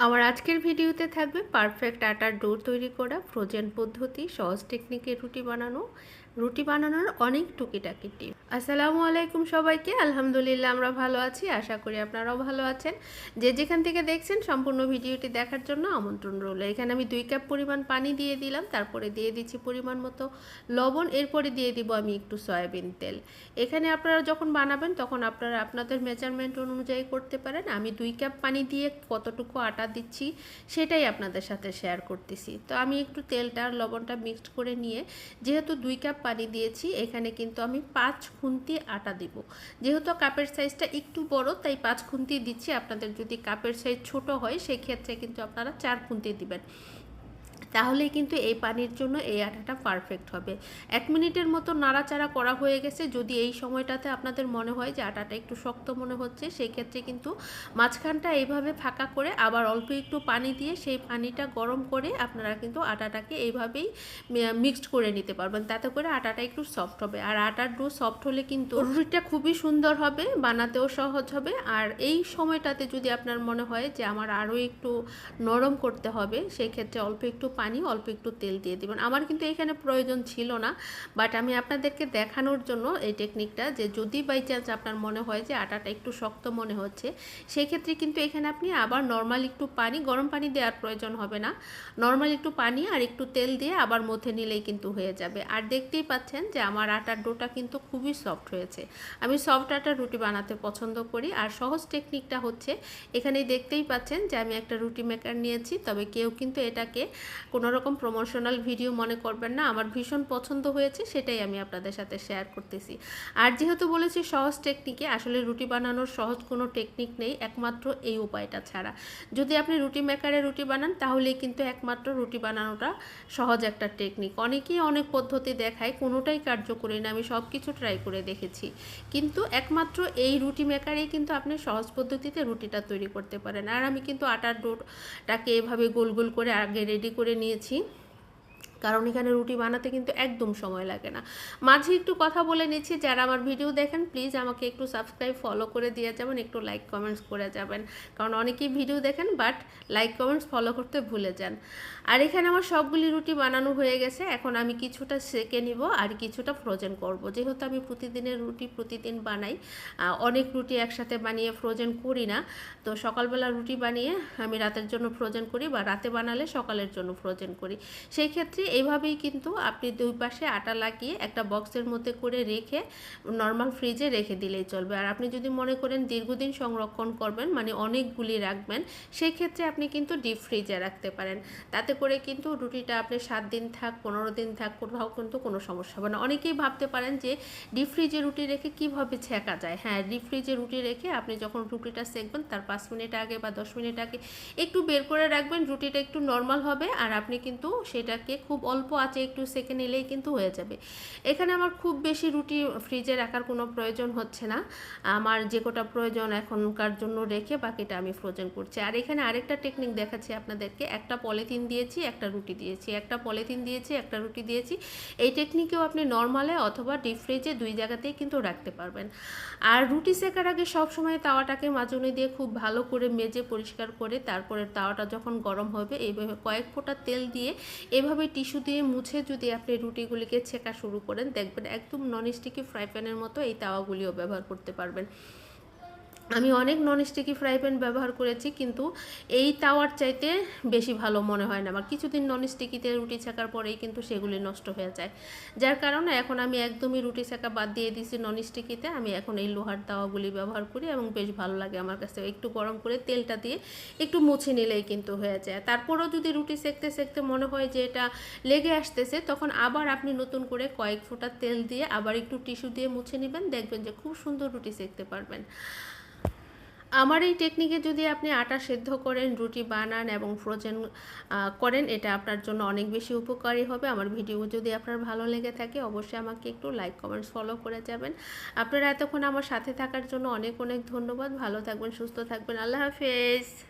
আমার আজকের ভিডিওতে থাকবে পারফেক্ট আটার ডো তৈরি করা, ফ্রোজেন পদ্ধতি, সহজ টেকনিকে রুটি বানানোর অনেক টুকিটাকি টিপ। আসসালামু আলাইকুম সবাইকে। আলহামদুলিল্লাহ আমরা ভালো আছি, আশা করি আপনারাও ভালো আছেন। যে যেখান থেকে দেখছেন সম্পূর্ণ ভিডিওটি দেখার জন্য আমন্ত্রণ রইল। এখানে আমি 2 কাপ পরিমাণ পানি দিয়ে দিলাম, তারপরে দিয়ে দিচ্ছি পরিমাণ মতো লবণ, এরপরে দিয়ে দিব আমি একটু সয়াবিন তেল। এখানে আপনারা যখন বানাবেন তখন আপনারা আপনাদের মেজারমেন্ট অনুযায়ী করতে পারেন। আমি 2 কাপ পানি দিয়ে কতটুকু আটা দিচ্ছি সেটাই আপনাদের সাথে শেয়ার করতেছি। তো আমি একটু তেলটা আর লবণটা মিক্সড করে নিয়ে, যেহেতু 2 কাপ পানি দিয়েছি, এখানে কিন্তু আমি 5 খুন্তি আটা দিব। যেহেতু কাপের সাইজটা একটু বড় তাই 5 খুন্তি দিচ্ছি। আপনাদের যদি কাপের সাইজ ছোট হয় সেক্ষেত্রে কিন্তু আপনারা 4 খুন্তি দিবেন, তাহলেই কিন্তু এই পানির জন্য এই আটাটা পারফেক্ট হবে। 1 মিনিটের মতো নাড়াচাড়া করা হয়ে গেছে। যদি এই সময়টাতে আপনাদের মনে হয় যে আটাটা একটু শক্ত মনে হচ্ছে, সেই ক্ষেত্রে কিন্তু মাঝখানটা এইভাবে ফাঁকা করে আবার অল্প একটু পানি দিয়ে সেই পানিটা গরম করে আপনারা কিন্তু আটাটাকে এইভাবেই মিক্সড করে নিতে পারবেন। তাতে করে আটাটা একটু সফট হবে। আর আটার ডো সফট হলে কিন্তু রুটিটা খুবই সুন্দর হবে, বানাতেও সহজ হবে। আর এই সময়টাতে যদি আপনার মনে হয় যে আমার আরও একটু নরম করতে হবে, সেই ক্ষেত্রে অল্প একটু পানি, অল্প একটু তেল দিয়ে দিবেন। আমার কিন্তু এখানে প্রয়োজন ছিল না, বাট আমি আপনাদেরকে দেখানোর জন্য এই টেকনিকটা, যে যদি বাই চান্স আপনার মনে হয় যে আটাটা একটু শক্ত মনে হচ্ছে, সেই ক্ষেত্রে কিন্তু এখানে আপনি আবার নর্মাল একটু পানি, গরম পানি দেওয়ার প্রয়োজন হবে না, নর্মাল একটু পানি আর একটু তেল দিয়ে আবার মধ্যে নিলেই কিন্তু হয়ে যাবে। আর দেখতেই পাচ্ছেন যে আমার আটার ডোটা কিন্তু খুবই সফট হয়েছে। আমি সফট আটার রুটি বানাতে পছন্দ করি। আর সহজ টেকনিকটা হচ্ছে, এখানে দেখতেই পাচ্ছেন যে আমি একটা রুটি মেকার নিয়েছি। তবে কেউ কিন্তু এটাকে কোনো রকম প্রমোশনাল ভিডিও মনে করবেন না, আমার ভীষণ পছন্দ হয়েছে, সেটাই আমি আপনাদের সাথে শেয়ার করতেছি। আর যেহেতু বলেছি সহজ টেকনিকে, আসলে রুটি বানানোর সহজ কোনো টেকনিক নেই একমাত্র এই উপায়টা ছাড়া। যদি আপনি রুটি মেকারে রুটি বানান তাহলেই কিন্তু একমাত্র রুটি বানানোটা সহজ একটা টেকনিক। অনেকেই অনেক পদ্ধতি দেখায়, কোনোটাই কার্যকরী না। আমি সব কিছু ট্রাই করে দেখেছি, কিন্তু একমাত্র এই রুটি মেকারেই কিন্তু আপনি সহজ পদ্ধতিতে রুটিটা তৈরি করতে পারেন। আর আমি কিন্তু আটার ডোটাকে এভাবে গোল গোল করে আগে রেডি করে নিয়েছি, কারণ এখানে রুটি বানাতে কিন্তু একদম সময় লাগে না। মাঝে একটু কথা বলে নিচ্ছি, যারা আমার ভিডিও দেখেন প্লিজ আমাকে একটু সাবস্ক্রাইব, ফলো করে দিয়ে যাবেন, একটু লাইক কমেন্টস করে যাবেন, কারণ অনেকেই ভিডিও দেখেন বাট লাইক কমেন্টস ফলো করতে ভুলে যান। আর এখানে আমার সবগুলি রুটি বানানো হয়ে গেছে। এখন আমি কিছুটা সেকে নিব আর কিছুটা ফ্রোজেন করব। যেহেতু আমি প্রতিদিনের রুটি প্রতিদিন বানাই, অনেক রুটি একসাথে বানিয়ে ফ্রোজেন করি না। তো সকালবেলা রুটি বানিয়ে আমি রাতের জন্য ফ্রোজেন করি, বা রাতে বানালে সকালের জন্য ফ্রোজেন করি। সেই ক্ষেত্রে এইভাবেই কিন্তু আপনি 2 পাশে আটা লাগিয়ে একটা বক্সের মধ্যে করে রেখে নর্মাল ফ্রিজে রেখে দিলেই চলবে। আর আপনি যদি মনে করেন দীর্ঘদিন সংরক্ষণ করবেন, মানে অনেকগুলি রাখবেন, সেই ক্ষেত্রে আপনি কিন্তু ডিপ ফ্রিজে রাখতে পারেন। তাতে করে কিন্তু রুটিটা আপনি 7 দিন থাক, 15 দিন থাক, কোথাও কিন্তু কোনো সমস্যা হবে না। অনেকেই ভাবতে পারেন যে ডিপ ফ্রিজে রুটি রেখে কীভাবে ছেঁকা যায়। হ্যাঁ, ডিপ ফ্রিজে রুটি রেখে আপনি যখন রুটিটা সেঁকবেন তার 5 মিনিট আগে বা 10 মিনিট আগে একটু বের করে রাখবেন, রুটিটা একটু নর্মাল হবে। আর আপনি কিন্তু সেটাকে খুব অল্প আঁচে একটু সেঁকে নিলেই কিন্তু হয়ে যাবে। এখানে আমার খুব বেশি রুটি ফ্রিজে রাখার কোনো প্রয়োজন হচ্ছে না। আমার যে কটা প্রয়োজন এখনকার জন্য রেখে বাকিটা আমি ফ্রোজেন করছি। আর এখানে আরেকটা টেকনিক দেখাচ্ছি আপনাদেরকে। একটা পলিথিন দিয়েছি, একটা রুটি দিয়েছি, একটা পলিথিন দিয়েছি, একটা রুটি দিয়েছি। এই টেকনিকেও আপনি নর্মালে অথবা ডিপ ফ্রিজে 2 জায়গাতেই কিন্তু রাখতে পারবেন। আর রুটি সেকার আগে সবসময় তাওয়াটাকে মাজনি দিয়ে খুব ভালো করে মেজে পরিষ্কার করে, তারপরে তাওয়াটা যখন গরম হবে এইভাবে কয়েক ফোঁটা তেল দিয়ে এভাবে টিস্যু দিয়ে মুছে যদি আপনি রুটিগুলিকে ছেঁকা শুরু করেন, দেখবেন একদম ননস্টিকি ফ্রাই প্যানের মতো এই তাওয়াগুলিও ব্যবহার করতে পারবেন। আমি অনেক ননস্টিকি ফ্রাই প্যান ব্যবহার করেছি, কিন্তু এই তাওয়ার চাইতে বেশি ভালো মনে হয় না আমার। কিছুদিন ননস্টিকিতে রুটি ছেঁকার পরেই কিন্তু সেগুলি নষ্ট হয়ে যায়, যার কারণে এখন আমি একদমই রুটি ছেঁকা বাদ দিয়ে দিয়েছি ননস্টিকিতে। আমি এখন এই লোহার তাওয়াগুলি ব্যবহার করি এবং বেশ ভালো লাগে আমার কাছে। একটু গরম করে তেলটা দিয়ে একটু মুছে নিলেই কিন্তু হয়ে যায়। তারপরেও যদি রুটি সেঁকতে সেঁকতে মনে হয় যে এটা লেগে আসতেছে, তখন আবার আপনি নতুন করে কয়েক ফোঁটা তেল দিয়ে আবার একটু টিস্যু দিয়ে মুছে নেবেন, দেখবেন যে খুব সুন্দর রুটি সেঁকতে পারবেন। আমার এই টেকনিকে যদি আপনি আটা সেদ্ধ করেন, রুটি বানান এবং ফ্রোজেন করেন, এটা আপনার জন্য অনেক বেশি উপকারী হবে। আমার ভিডিও যদি আপনার ভালো লেগে থাকে অবশ্যই আমাকে একটু লাইক কমেন্টস ফলো করে যাবেন। আপনারা এতক্ষণ আমার সাথে থাকার জন্য অনেক অনেক ধন্যবাদ। ভালো থাকবেন, সুস্থ থাকবেন। আল্লাহ হাফেজ।